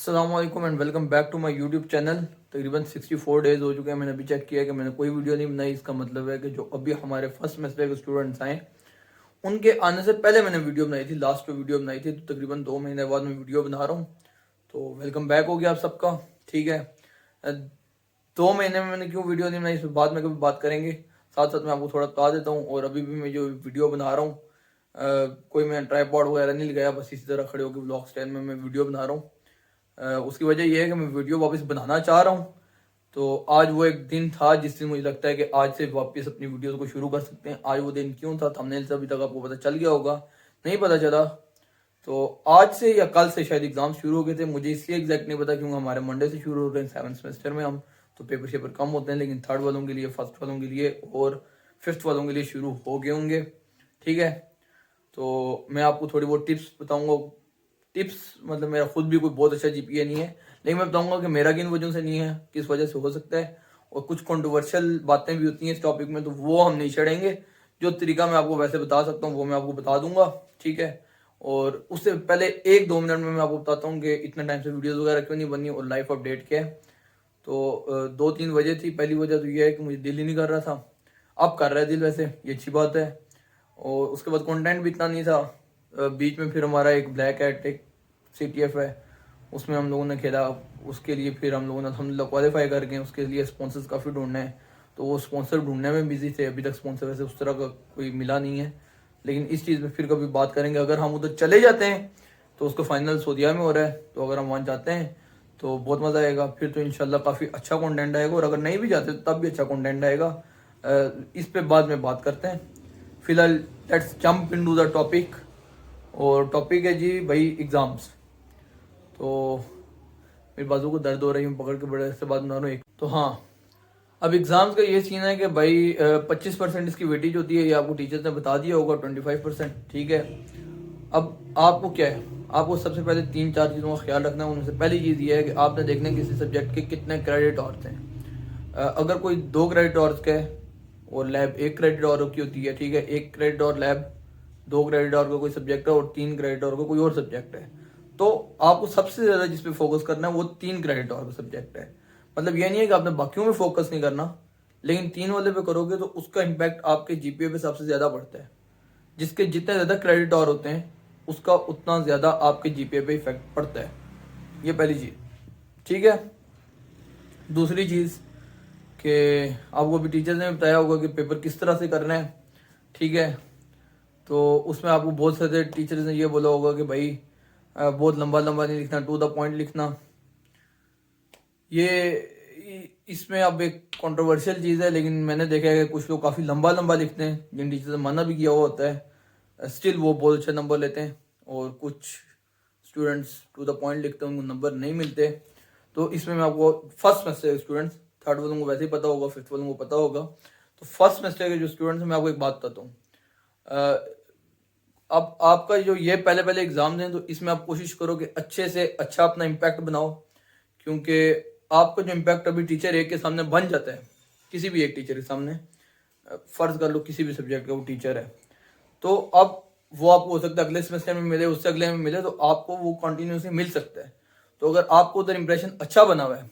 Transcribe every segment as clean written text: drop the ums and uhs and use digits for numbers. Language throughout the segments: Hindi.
अस्सलामुअलैकुम and welcome back to my YouTube channel. तकरीबन 64 डेज़ हो चुके हैं। मैंने अभी चेक किया कि मैंने कोई वीडियो नहीं बनाई। इसका मतलब है कि जो अभी हमारे फर्स्ट सेमेस्टर के स्टूडेंट्स आए उनके आने से पहले मैंने वीडियो बनाई थी, लास्ट पे वीडियो बनाई थी। तो तकरीबन 2 महीने बाद मैं वीडियो बना रहा हूँ। तो वेलकम बैक हो गया आप सबका। ठीक है, 2 महीने में मैंने क्यों वीडियो नहीं बनाई इस पर बाद में कभी बात करेंगे। साथ साथ मैं आपको थोड़ा बता देता हूँ। और अभी भी मैं जो वीडियो बना रहा हूँ, कोई मैं ट्राइपॉड वगैरह नहीं लगाया, बस इसी तरह खड़े होकर ब्लॉग स्टाइल में मैं वीडियो बना रहा हूँ। उसकी वजह यह है कि मैं वीडियो वापस बनाना चाह रहा हूँ। तो आज वो एक दिन था जिस दिन मुझे लगता है कि आज से वापस अपनी वीडियोस को शुरू कर सकते हैं। आज वो दिन क्यों था, थंबनेल से अभी तक आपको पता चल गया होगा, नहीं पता चला तो आज से या कल से शायद एग्जाम शुरू हो गए थे। मुझे इसलिए एग्जैक्ट नहीं पता क्योंकि हमारे मंडे से शुरू हो रहे हैं 7th सेमेस्टर में हम। तो पेपर शेपर कम होते हैं, लेकिन थर्ड वालों के लिए, फर्स्ट वालों के लिए और फिफ्थ वालों के लिए शुरू हो गए होंगे। ठीक है, तो मैं आपको थोड़ी बहुत टिप्स बताऊंगा। टिप्स मतलब मेरा खुद भी कोई बहुत अच्छा जीपीए नहीं है, लेकिन मैं बताऊंगा कि मेरा किन वजहों से नहीं है, किस वजह से हो सकता है। और कुछ कंट्रोवर्शियल बातें भी होती हैं इस टॉपिक में, तो वो हम नहीं छेड़ेंगे। जो तरीका मैं आपको वैसे बता सकता हूँ वो मैं आपको बता दूंगा। ठीक है, और उससे पहले 1-2 मिनट में मैं आपको बताता हूँ कि इतना टाइम से वीडियोस वगैरह क्यों नहीं बनी और लाइफ अपडेट क्या है। तो 2-3 वजह थी। पहली वजह तो ये है कि मुझे दिल ही नहीं कर रहा था। अब कर रहा है दिल, वैसे ये अच्छी बात है। और उसके बाद कंटेंट भी इतना नहीं था। बीच में फिर हमारा एक ब्लैक हैट, एक CTF है, उसमें हम लोगों ने खेला। उसके लिए फिर हम लोगों ने अल्हम्दुलिल्लाह क्वालिफाई कर गए। उसके लिए स्पॉन्सर्स काफ़ी ढूंढने हैं, तो वो स्पॉन्सर ढूंढने में बिजी थे। अभी तक स्पॉन्सर वैसे उस तरह का कोई मिला नहीं है, लेकिन इस चीज़ में फिर कभी बात करेंगे। अगर हम उधर चले जाते हैं तो उसका फाइनल सऊदीया में हो रहा है, तो अगर हम वहाँ जाते हैं तो बहुत मज़ा आएगा। फिर तो इंशाल्लाह काफ़ी अच्छा कंटेंट आएगा, और अगर नहीं भी जाते तब भी अच्छा कंटेंट आएगा। इस पे बाद में बात करते हैं। फिलहाल let's jump into the topic. और टॉपिक है जी भाई एग्ज़ाम्स। तो मेरी बाजू को दर्द हो रही है, पकड़ के बड़े से बात बना रहा हूँ एक। तो हाँ, अब एग्ज़ाम्स का ये सीन है कि भाई 25% इसकी वेटेज होती है, ये आपको टीचर्स ने बता दिया होगा। 25%, ठीक है। अब आपको क्या है, आपको सबसे पहले 3-4 चीज़ों का ख्याल रखना है। उनमें से पहली चीज़ ये है कि आपने देखना है किसी सब्जेक्ट के कितने क्रेडिट आवर्स हैं। अगर कोई 2 क्रेडिट आवर्स का है और लैब 1 क्रेडिट आवर की होती है, ठीक है, 1 credit hour lab, 2 credit hour का कोई सब्जेक्ट है और 3 क्रेडिट आवर का कोई और सब्जेक्ट है, तो आपको सबसे ज़्यादा जिस पे फोकस करना है वो 3 क्रेडिट आवर का सब्जेक्ट है। मतलब ये नहीं है कि आपने बाकियों में फोकस नहीं करना, लेकिन 3 वाले पे करोगे तो उसका इम्पैक्ट आपके जीपीए पे सबसे ज़्यादा पड़ता है। जिसके जितने ज़्यादा क्रेडिट आवर होते हैं उसका उतना ज़्यादा आपके जीपीए पे इफेक्ट पड़ता है। ये पहली चीज़, ठीक है। दूसरी चीज़ कि आपको भी टीचर्स ने बताया होगा कि पेपर किस तरह से करना है, ठीक है। तो उसमें आपको बहुत सारे टीचर्स ने ये बोला होगा कि भाई बहुत लंबा लंबा नहीं लिखना, टू द पॉइंट लिखना। ये इसमें अब एक कंट्रोवर्शियल चीज़ है, लेकिन मैंने देखा है कि कुछ लोग काफ़ी लंबा लंबा लिखते हैं, जिन टीचर्स ने मना भी किया हुआ होता है, स्टिल वो बहुत अच्छे नंबर लेते हैं। और कुछ स्टूडेंट्स टू द पॉइंट लिखते हैं, उनको नंबर नहीं मिलते। तो इसमें मैं आपको फर्स्ट सेमेस्टर के स्टूडेंट्स, थर्ड वालों को वैसे ही पता होगा, फिफ्थ वालों को पता होगा, तो फर्स्ट सेमेस्टर के जो स्टूडेंट्स हैं मैं आपको एक बात बताता हूँ। अब आपका जो ये पहले पहले एग्जाम हैं, तो इसमें आप कोशिश करो कि अच्छे से अच्छा अपना इम्पैक्ट बनाओ। क्योंकि आपका जो इम्पैक्ट अभी टीचर एक के सामने बन जाता है, किसी भी एक टीचर के सामने, फर्ज कर लो किसी भी सब्जेक्ट का वो टीचर है, तो अब वो आपको हो सकता है अगले सेमेस्टर में मिले, उससे अगले में मिले, तो आपको वो कंटिन्यूसली मिल सकता है। तो अगर आपको उधर इंप्रेशन अच्छा बना हुआ है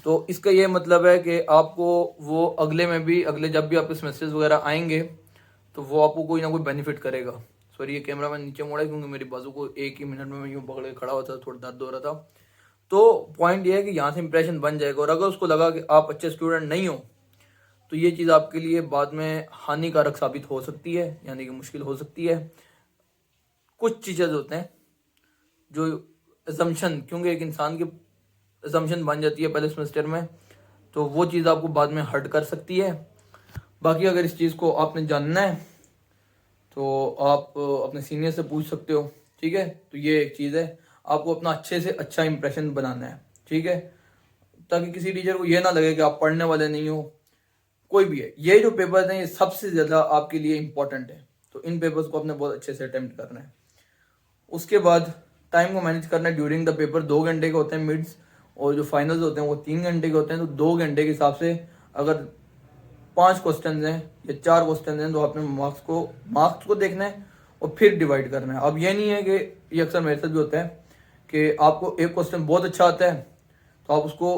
तो इसका ये मतलब है कि आपको वो अगले में भी, अगले जब भी आपके सेमेस्टर्स वगैरह आएंगे तो वो आपको कोई ना कोई बेनिफिट करेगा। सॉरी, ये कैमरा मैंने नीचे मोड़ा क्योंकि मेरी बाजू को एक ही मिनट में मैं यूँ पकड़ के खड़ा हुआ था, थोड़ा दर्द हो रहा था। तो पॉइंट ये है कि यहाँ से इंप्रेशन बन जाएगा, और अगर उसको लगा कि आप अच्छे स्टूडेंट नहीं हो तो ये चीज़ आपके लिए बाद में हानिकारक साबित हो सकती है, यानी कि मुश्किल हो सकती है। कुछ चीज़ें होते हैं जो असम्पशन, क्योंकि एक इंसान की असम्पशन बन जाती है पहले सेमेस्टर में, तो वो चीज़ आपको बाद में हर्ट कर सकती है। बाकी अगर इस चीज़ को आपने जानना है तो आप अपने सीनियर से पूछ सकते हो, ठीक है। तो ये एक चीज़ है, आपको अपना अच्छे से अच्छा इंप्रेशन बनाना है, ठीक है, ताकि किसी टीचर को ये ना लगे कि आप पढ़ने वाले नहीं हो। कोई भी है, ये जो पेपर्स हैं ये सबसे ज़्यादा आपके लिए इंपॉर्टेंट है, तो इन पेपर्स को आपने बहुत अच्छे से अटेम्प्ट करना है। उसके बाद टाइम को मैनेज करना है। ड्यूरिंग द पेपर 2 घंटे के होते हैं मिड्स, और जो फाइनल्स होते हैं वो 3 घंटे के होते हैं। तो 2 घंटे के हिसाब से अगर 5 क्वेश्चन हैं या 4 क्वेश्चन हैं तो आपने मार्क्स को देखना है और फिर डिवाइड करना है। अब ये नहीं है कि ये अक्सर मेरे साथ भी होता है कि आपको एक क्वेश्चन बहुत अच्छा आता है तो आप उसको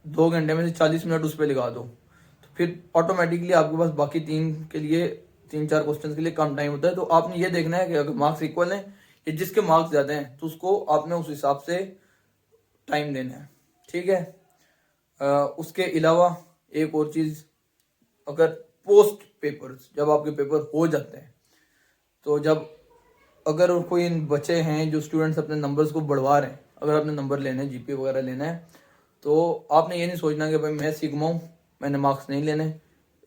2 घंटे में से 40 मिनट उस पर लगा दो, तो फिर ऑटोमेटिकली आपके पास बाकी 3-4 क्वेश्चन के लिए कम टाइम होता है। तो आपने ये देखना है कि अगर मार्क्स इक्वल हैं या जिसके मार्क्स ज़्यादा हैं तो उसको आपने उस हिसाब से टाइम देना है, ठीक है। उसके अलावा एक और चीज़, अगर पोस्ट पेपर्स जब आपके पेपर हो जाते हैं तो अगर कोई बच्चे हैं जो स्टूडेंट्स अपने नंबर्स को बढ़वा रहे हैं, अगर आपने नंबर लेने हैं, जीपीए वगैरह लेना है, तो आपने ये नहीं सोचना कि भाई मैं सिग्मा हूँ, मैंने मार्क्स नहीं लेने।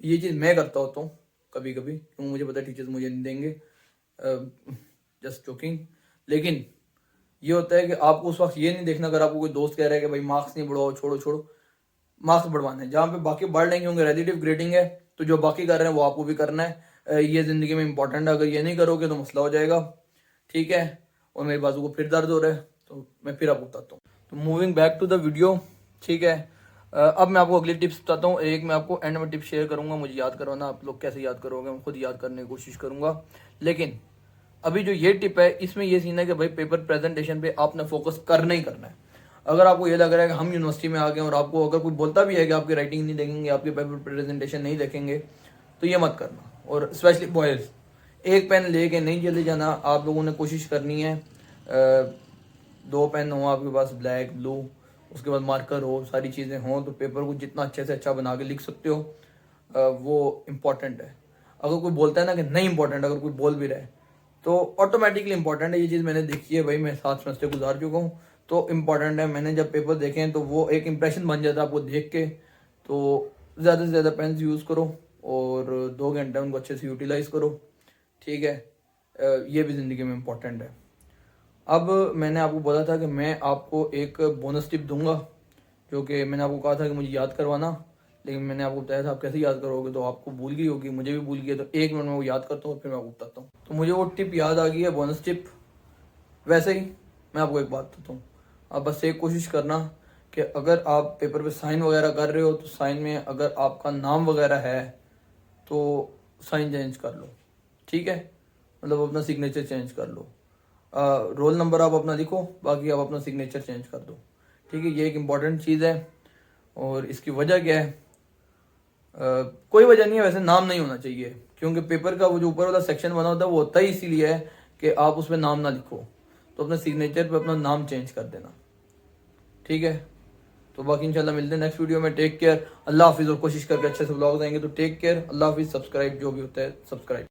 ये चीज़ मैं करता होता हूँ कभी कभी, क्योंकि मुझे पता है टीचर्स मुझे नहीं देंगे, जस्ट जोकिंग। लेकिन ये होता है कि आपको उस वक्त ये नहीं देखना, अगर आपको कोई दोस्त कह रहा है कि भाई मार्क्स नहीं बढ़ाओ, छोड़ो छोड़ो, मार्क्स बढ़वाना है। जहाँ पे बाकी बढ़ लेंगे होंगे, रेलेटिव ग्रेडिंग है, तो जो बाकी कर रहे हैं वो आपको भी करना है। ये ज़िंदगी में इंपॉर्टेंट है, अगर ये नहीं करोगे तो मसला हो जाएगा, ठीक है। और मेरी बाजू को फिर दर्द हो रहा है तो मैं फिर आपको बताता हूँ। तो moving back to the video, ठीक है। अब मैं आपको अगली टिप्स बताता हूँ। एक मैं आपको एंड में टिप शेयर करूँगा, मुझे याद करवाना, आप लोग कैसे याद करोगे मैं खुद याद करने की कोशिश करूँगा। लेकिन अभी जो ये टिप है इसमें ये सीन है कि भाई पेपर प्रेजेंटेशन पे आपने फोकस करना ही करना है। अगर आपको ये लग रहा है कि हम यूनिवर्सिटी में आ गए और आपको अगर कोई बोलता भी है कि आपकी राइटिंग नहीं देखेंगे, आपके पेपर प्रेजेंटेशन नहीं देखेंगे, तो ये मत करना। और स्पेशली बॉयज़, एक पेन लेके नहीं चले जाना, आप लोगों ने कोशिश करनी है 2 पेन हो आपके पास, ब्लैक ब्लू, उसके बाद मार्कर हो, सारी चीज़ें हों, तो पेपर को जितना अच्छे से अच्छा बना के लिख सकते हो, वो इम्पॉर्टेंट है। अगर कोई बोलता है ना कि नहीं इम्पॉर्टेंट, अगर कोई बोल भी रहा है तो ऑटोमेटिकली इंपॉर्टेंट है। ये चीज़ मैंने देखी है भाई, मैं 7 सेमेस्टर गुजार चुका हूँ, तो इम्पॉर्टेंट है। मैंने जब पेपर देखे हैं तो वो एक इम्प्रेशन बन जाता है आपको देख के। तो ज़्यादा से ज़्यादा पेन्स यूज़ करो और 2 घंटे उनको अच्छे से यूटिलाइज़ करो, ठीक है। ये भी ज़िंदगी में इम्पॉर्टेंट है। अब मैंने आपको बोला था कि मैं आपको एक बोनस टिप दूंगा, जो कि मैंने आपको कहा था कि मुझे याद करवाना, लेकिन मैंने आपको बताया था आप कैसे याद करोगे, तो आपको भूल गई होगी, मुझे भी भूल गई है। तो 1 मिनट में वो याद करता हूँ फिर मैं आपको बताता हूँ। तो मुझे वो टिप याद आ गई है, बोनस टिप। वैसे ही मैं आपको एक बात बताता हूँ, आप बस एक कोशिश करना कि अगर आप पेपर पे साइन वगैरह कर रहे हो तो साइन में अगर आपका नाम वगैरह है तो साइन चेंज कर लो, ठीक है। मतलब अपना सिग्नेचर चेंज कर लो। रोल नंबर आप अपना लिखो, बाकी आप अपना सिग्नेचर चेंज कर दो, ठीक है। ये एक इम्पॉर्टेंट चीज़ है। और इसकी वजह क्या है? कोई वजह नहीं है वैसे, नाम नहीं होना चाहिए, क्योंकि पेपर का वो जो ऊपर वाला सेक्शन बना होता है वो होता ही इसीलिए है कि आप उसमें नाम ना लिखो। तो अपने सिग्नेचर पे अपना नाम चेंज कर देना, ठीक है। तो बाकी इंशाल्लाह मिलते हैं नेक्स्ट वीडियो में। टेक केयर, अल्लाह हाफिज़। और कोशिश करके अच्छे से ब्लॉग्स आएंगे, तो टेक केयर, अल्लाह हाफिज़। सब्सक्राइब जो भी होता है सब्सक्राइब।